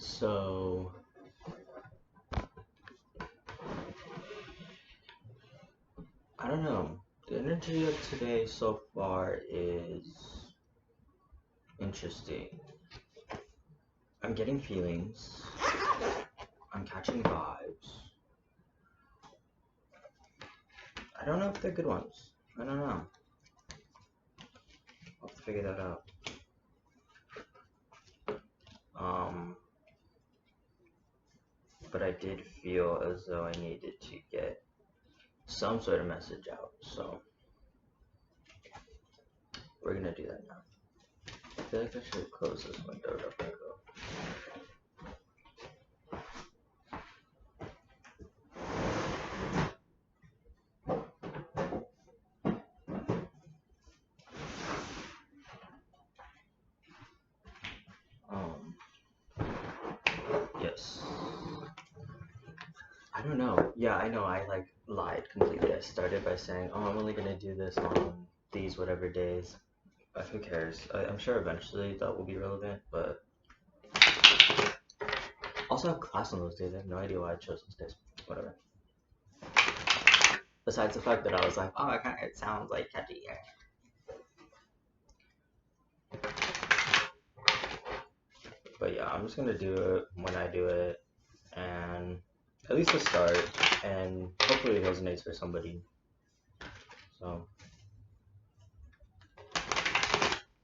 So, I don't know. The energy of today so far is interesting. I'm getting feelings. I'm catching vibes. I don't know if they're good ones. I don't know. I'll have to figure that out. Um, but I did feel as though I needed to get some sort of message out. So, we're gonna do that now. I feel like I should close this window up and go. Um, yes. I don't know. Yeah, I know. I like lied completely. I started by saying, "Oh, I'm only gonna do this on these whatever days." Who cares? I'm sure eventually that will be relevant, but also I have class on those days. I have no idea why I chose those days. Whatever. Besides the fact that I was like, "Oh, it sounds like catchy." But yeah, I'm just gonna do it when I do it, and at least to start, and hopefully it resonates for somebody. So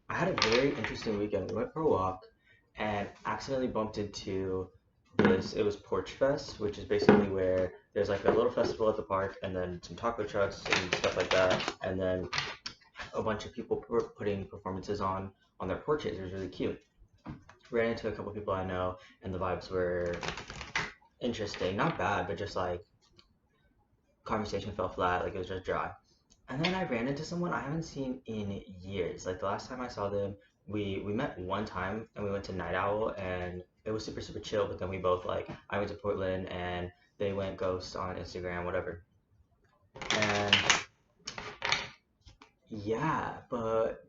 I had a very interesting weekend. We went for a walk and accidentally bumped into this. It was Porch Fest, which is basically where there's like a little festival at the park, and then some taco trucks and stuff like that, and then a bunch of people putting performances on their porches. It was really cute. Ran into a couple people I know, and the vibes were interesting. Not bad, but just like conversation fell flat. Like it was just dry. And then I ran into someone I haven't seen in years. Like the last time I saw them, we met one time and we went to Night Owl and it was super chill. But then we both like I went to Portland and they went ghost on Instagram, whatever. And yeah, but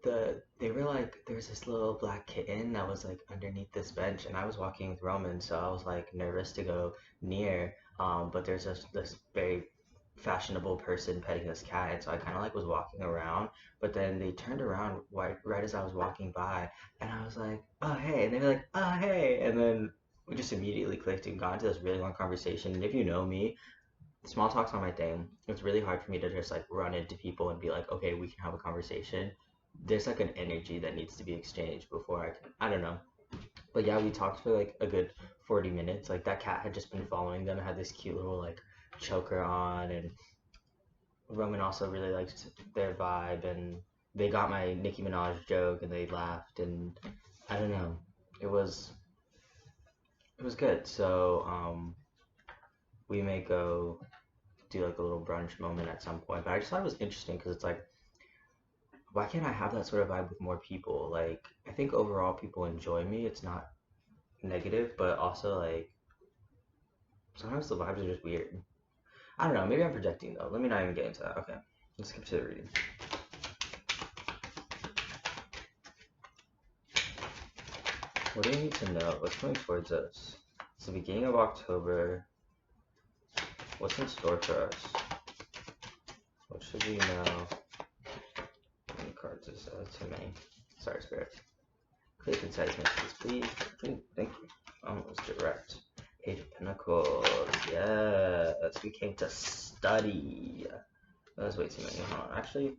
they were like there's this little black kitten that was like underneath this bench and I was walking with Roman, so I was like nervous to go near. But there's this very fashionable person petting this cat, and so I kind of like was walking around, but then they turned around right as I was walking by, and I was like, oh hey, and they were like, oh hey, and then we just immediately clicked and got into this really long conversation. And if you know me, small talk's not my thing. It's really hard for me to just like run into people and be like, okay, we can have a conversation. There's like an energy that needs to be exchanged before I can. I don't know. But yeah, we talked for like a good 40 minutes. Like that cat had just been following them. It had this cute little like choker on, and Roman also really liked their vibe, and they got my Nicki Minaj joke, and they laughed, and I don't know. It was it was good. So we may go do like a little brunch moment at some point. But I just thought it was interesting because it's like, why can't I have that sort of vibe with more people? Like, I think overall people enjoy me. It's not negative, but also like sometimes the vibes are just weird. I don't know. Maybe I'm projecting though. Let me not even get into that. Okay, let's skip to the reading. What do we need to know? What's coming towards us? It's the beginning of October. What's in store for us? What should we know? How many cards is too many? Sorry, Spirit. Clear concise messages, please. Thank you. Almost direct. Page of Pentacles. Yes, we came to study. That's way too many. Hold on. Actually,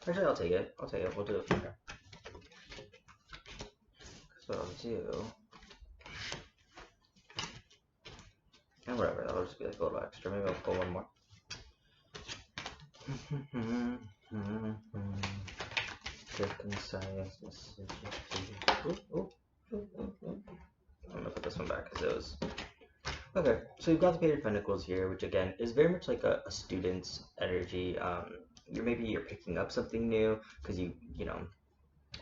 I'll take it. I'll take it. We'll do it from here. So I'll do. And whatever. That'll just be like a little extra. Maybe I'll pull one more. Clear concise messages, please. I'm gonna put this one back because it was okay. So we've got the Page of Pentacles here, which again is very much like a student's energy. You're picking up something new because you know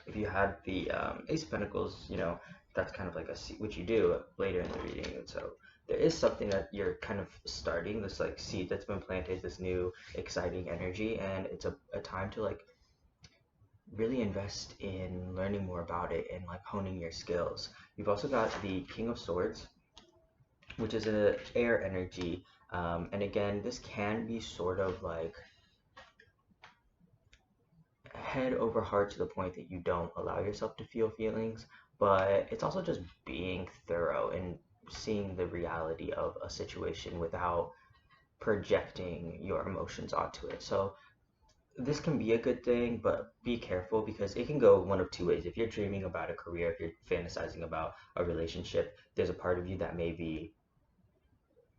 if you had the Ace of Pentacles, you know that's kind of like a seed, which you do later in the reading, and so there is something that you're kind of starting this like seed that's been planted, this new exciting energy, and it's a time to like really invest in learning more about it and like honing your skills. You've also got the King of Swords, which is a air energy. And again, this can be sort of like head over heart to the point that you don't allow yourself to feel feelings, but it's also just being thorough and seeing the reality of a situation without projecting your emotions onto it. So this can be a good thing, but be careful because it can go one of two ways. If you're dreaming about a career, if you're fantasizing about a relationship, there's a part of you that may be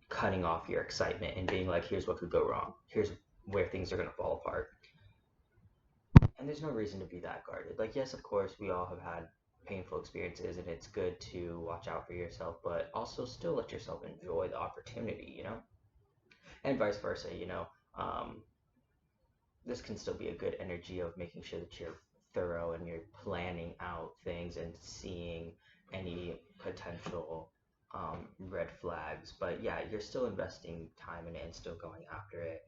cutting off your excitement and being like, here's what could go wrong, here's where things are going to fall apart. And there's no reason to be that guarded. Like, yes, of course, we all have had painful experiences and it's good to watch out for yourself, but also still let yourself enjoy the opportunity, And vice versa, this can still be a good energy of making sure that you're thorough and you're planning out things and seeing any potential red flags. But yeah, you're still investing time in it and still going after it,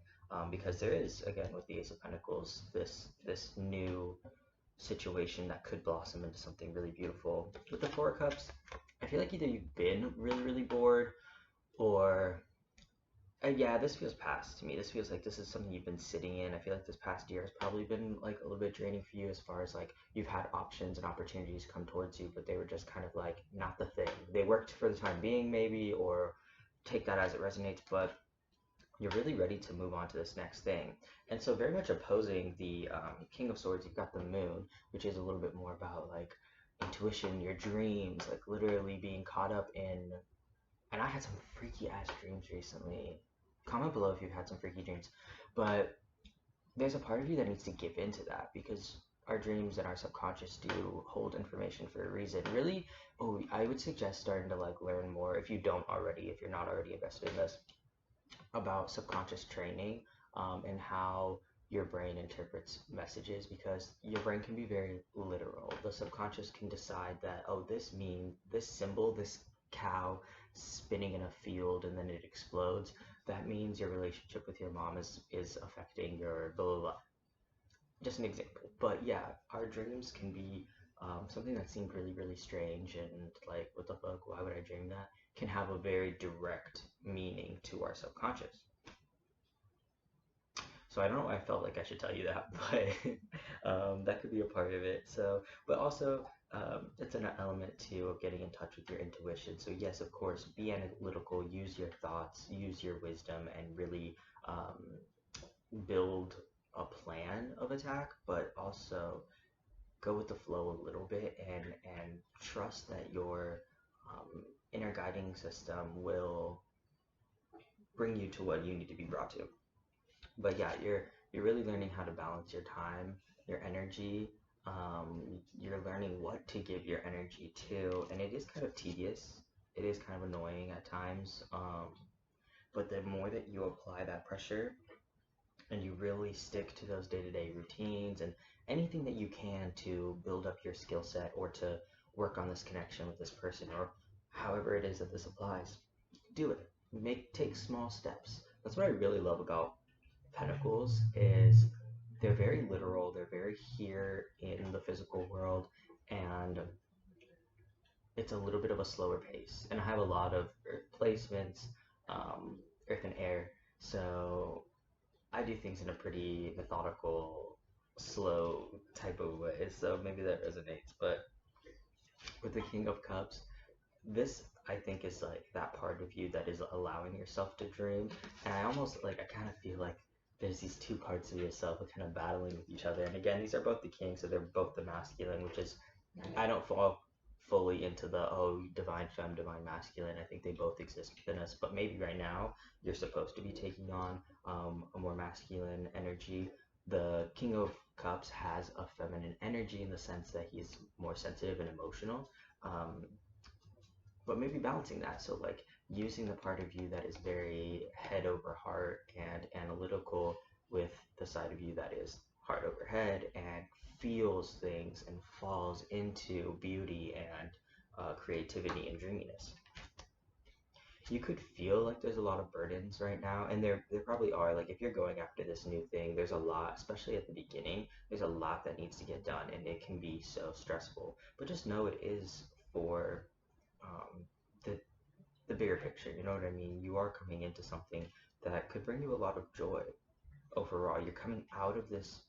because there is, again, with the Ace of Pentacles, this new situation that could blossom into something really beautiful. With the Four of Cups, I feel like either you've been really, really bored, or yeah, this feels past to me. This feels like this is something you've been sitting in. I feel like this past year has probably been like a little bit draining for you, as far as like you've had options and opportunities come towards you, but they were just kind of like not the thing. They worked for the time being, maybe, or take that as it resonates, but you're really ready to move on to this next thing. And so, very much opposing the King of Swords, you've got the Moon, which is a little bit more about like intuition, your dreams, like literally being caught up in. And I had some freaky ass dreams recently. Comment below if you've had some freaky dreams. But there's a part of you that needs to give into that, because our dreams and our subconscious do hold information for a reason. Really, oh, I would suggest starting to like learn more, if you don't already, if you're not already invested in this, about subconscious training, and how your brain interprets messages, because your brain can be very literal. The subconscious can decide that, oh, this means this symbol, this cow spinning in a field and then it explodes. That means your relationship with your mom is affecting your blah blah blah. Just an example. But yeah, our dreams can be something that seemed really, really strange and like, what the fuck, why would I dream that? Can have a very direct meaning to our subconscious. So I don't know why I felt like I should tell you that, but that could be a part of it. So, but also, it's an element too of getting in touch with your intuition. So yes, of course, be analytical, use your thoughts, use your wisdom, and really build a plan of attack, but also go with the flow a little bit, and trust that your inner guiding system will bring you to what you need to be brought to. But yeah, you're really learning how to balance your time, your energy. You're learning what to give your energy to, and it is kind of tedious. It is kind of annoying at times. But the more that you apply that pressure and you really stick to those day-to-day routines and anything that you can to build up your skill set, or to work on this connection with this person, or however it is that this applies, do it. Take small steps. That's what I really love about Pentacles, is they're very literal, they're very here in the physical world, and it's a little bit of a slower pace. And I have a lot of earth placements, earth and air, so I do things in a pretty methodical, slow type of way, so maybe that resonates. But with the King of Cups, this I think is like that part of you that is allowing yourself to dream. And I almost like, I kind of feel like there's these two parts of yourself that kind of battling with each other. And again, these are both the king, so they're both the masculine, which is, I don't fall fully into the, oh, divine femme, divine masculine. I think they both exist within us, but maybe right now you're supposed to be taking on a more masculine energy. The King of Cups has a feminine energy in the sense that he's more sensitive and emotional. Um, but maybe balancing that, so like using the part of you that is very head over heart and analytical, with the side of you that is heart over head and feels things and falls into beauty and creativity and dreaminess. you could feel like there's a lot of burdens right now, and there probably are. Like if you're going after this new thing, there's a lot, especially at the beginning. There's a lot that needs to get done, and it can be so stressful. But just know it is for um, the the bigger picture. You know what I mean? You are coming into something that could bring you a lot of joy overall. You're coming out of this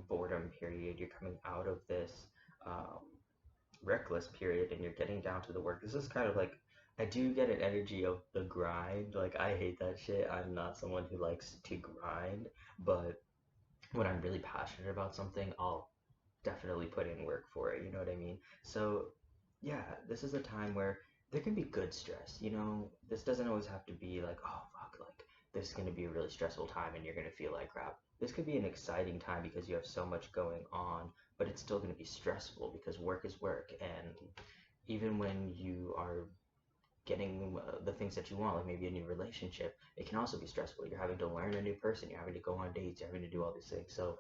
boredom period. You're coming out of this um, reckless period, and you're getting down to the work. This is kind of like, I do get an energy of the grind. Like I hate that shit. I'm not someone who likes to grind, but when I'm really passionate about something, I'll definitely put in work for it. You know what I mean? So yeah, this is a time where there can be good stress. You know, this doesn't always have to be like, oh fuck, like this is gonna be a really stressful time and you're gonna feel like crap. This could be an exciting time because you have so much going on, but it's still gonna be stressful because work is work. And even when you are getting the things that you want, like maybe a new relationship, it can also be stressful. You're having to learn a new person, you're having to go on dates, you're having to do all these things. So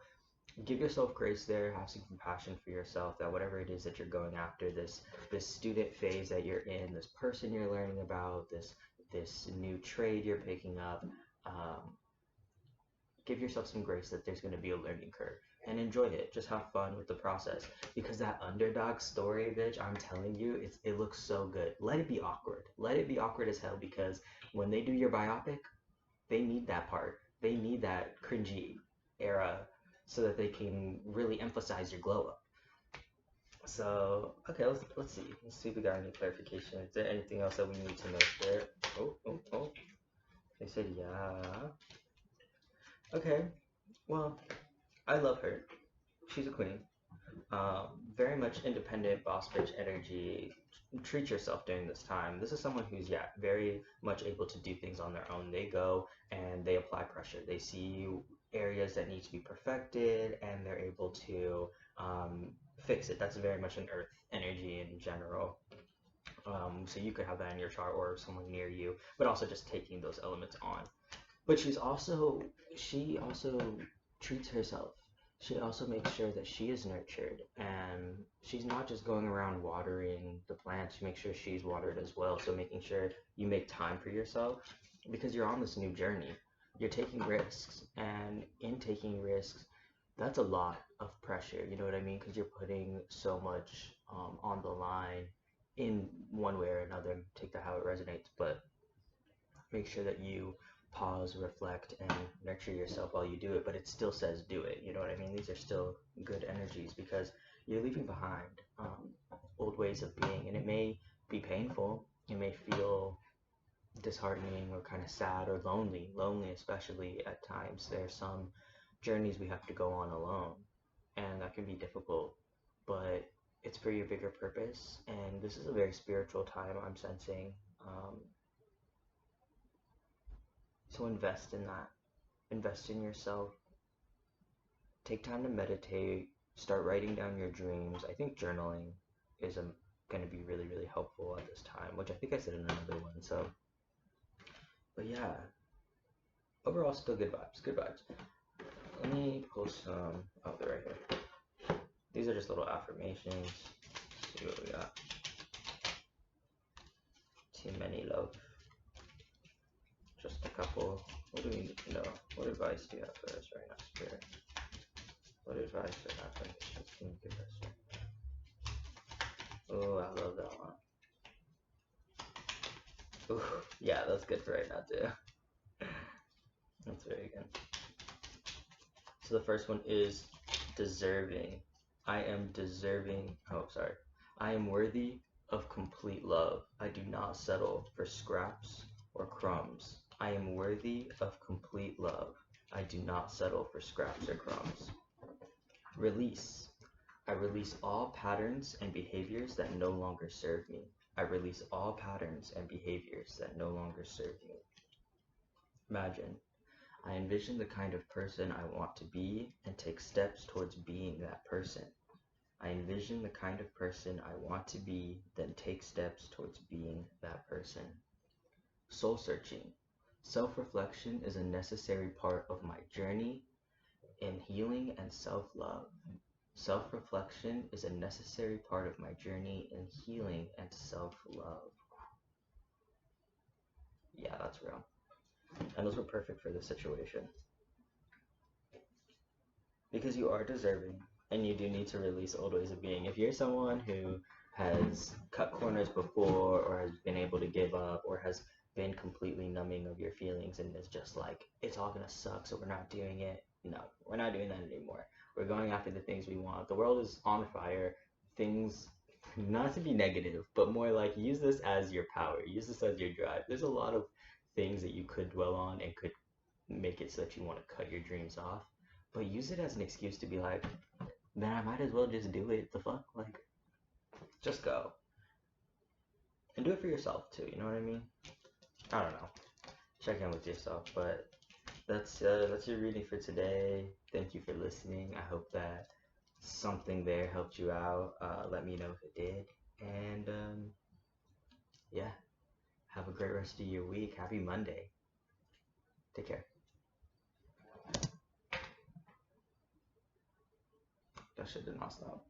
give yourself grace there, have some compassion for yourself, that whatever it is that you're going after, this student phase that you're in, this person you're learning about, this new trade you're picking up, um, give yourself some grace that there's going to be a learning curve, and enjoy it. Just have fun with the process, because that underdog story, bitch, I'm telling you, it looks so good. Let it be awkward. Let it be awkward as hell, because when they do your biopic, they need that part. They need that cringy era so that they can really emphasize your glow up. So okay, let's see. Let's see if we got any clarification. Is there anything else that we need to know there? Oh. They said yeah. Okay. Well, I love her. She's a queen. Very much independent boss bitch energy. Treat yourself during this time. This is someone who's, yeah, very much able to do things on their own. They go and they apply pressure. They see areas that need to be perfected, and they're able to fix it. That's very much an earth energy in general. So you could have that in your chart or someone near you, but also just taking those elements on. But she also treats herself. She also makes sure that she is nurtured, and she's not just going around watering the plants. She makes sure she's watered as well. So making sure you make time for yourself, because you're on this new journey. You're taking risks, and in taking risks, that's a lot of pressure. You know what I mean? Because you're putting so much on the line in one way or another. Take that how it resonates, but make sure that you pause, reflect, and nurture yourself while you do it. But it still says do it. You know what I mean? These are still good energies, because you're leaving behind old ways of being, and it may be painful. It may feel disheartening or kind of sad or lonely. Lonely, especially at times. There are some journeys we have to go on alone, and that can be difficult. But it's for your bigger purpose, and this is a very spiritual time, I'm sensing. Um, so invest in that. Invest in yourself. Take time to meditate. Start writing down your dreams. I think journaling is going to be really, really helpful at this time, which I think I said in another one. So, but yeah, overall, still good vibes. Good vibes. Let me pull some. Oh, they're right here. These are just little affirmations. Let's see what we got. Too many love. Just a couple. What do we need to know? What advice do you have for us right now, Spirit? What advice or affirmations can you give us? Oh, I love that one. Ooh, yeah, that's good for right now too. That's very good. So the first one is deserving. I am deserving. Oh, sorry. I am worthy of complete love. I do not settle for scraps or crumbs. I am worthy of complete love. I do not settle for scraps or crumbs. Release. I release all patterns and behaviors that no longer serve me. I release all patterns and behaviors that no longer serve me. Imagine. I envision the kind of person I want to be and take steps towards being that person. I envision the kind of person I want to be, then take steps towards being that person. Soul searching. Self-reflection is a necessary part of my journey in healing and self-love. Self-reflection is a necessary part of my journey in healing and self-love. Yeah, that's real. And those were perfect for this situation. Because you are deserving and you do need to release old ways of being. If you're someone who has cut corners before or has been able to give up or has been completely numbing of your feelings and is just like, it's all gonna suck, so we're not doing it. No, we're not doing that anymore. We're going after the things we want. The world is on fire. Things, not to be negative, but more like use this as your power, use this as your drive. There's a lot of things that you could dwell on and could make it so that you want to cut your dreams off. But use it as an excuse to be like, then I might as well just do it. The fuck? Like, just go. And do it for yourself too, you know what I mean? I don't know. Check in with yourself. But that's your reading for today. Thank you for listening. I hope that something there helped you out. Let me know if it did. And yeah, have a great rest of your week. Happy Monday. Take care. That shit did not stop.